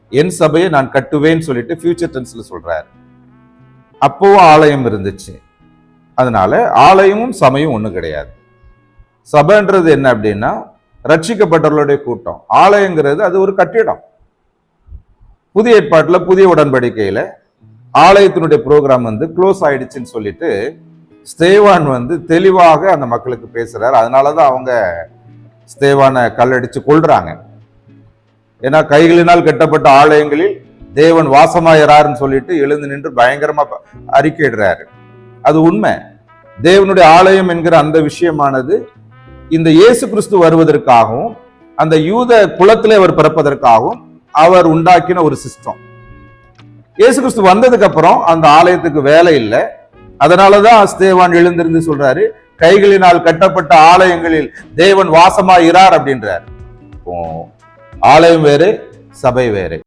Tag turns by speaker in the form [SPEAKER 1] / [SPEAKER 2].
[SPEAKER 1] என் சபையை நான் கட்டுவேன்னு சொல்லிட்டு ஃபியூச்சர் டென்ஸ்ல சொல்றாரு. அப்பவும் ஆலயம் இருந்துச்சு. அதனால ஆலயமும் சபையும் ஒண்ணு கிடையாது. சபைன்றது என்ன அப்படின்னா ரட்சிக்கப்பட்டவர்களுடைய கூட்டம். ஆலயங்கிறது அது ஒரு கட்டிடம். புதிய ஏற்பாட்டுல புதிய உடன்படிக்கையில ஆலயத்தினுடைய ப்ரோக்ராம் க்ளோஸ் ஆயிடுச்சுன்னு சொல்லிட்டு ஸ்தேவான் தெளிவாக அந்த மக்களுக்கு பேசுறாரு. அதனாலதான் அவங்க ஸ்தேவானை கல்லடிச்சு கொள்றாங்க. ஏன்னா கைகளினால் கட்டப்பட்ட ஆலயங்களில் தேவன் வாசமாயிறாருன்னு சொல்லிட்டு எழுந்து நின்று பயங்கரமா அறிக்கையிடுறாரு. அது உண்மை. தேவனுடைய ஆலயம் என்கிற அந்த விஷயமானது இந்த இயேசு கிறிஸ்து வருவதற்காகவும் அந்த யூத குலத்திலே அவர் பிறப்பதற்காகவும் அவர் உண்டாக்கின ஒரு சிஸ்டம். இயேசு கிறிஸ்து வந்ததுக்கு அப்புறம் அந்த ஆலயத்துக்கு வேலை இல்லை. அதனாலதான் ஸ்தேவான் எழுந்திருந்து சொல்றாரு, கைகளினால் கட்டப்பட்ட ஆலயங்களில் தேவன் வாசமாயிறார் அப்படின்றார். ஆலயம் வேறு, சபை வேறு.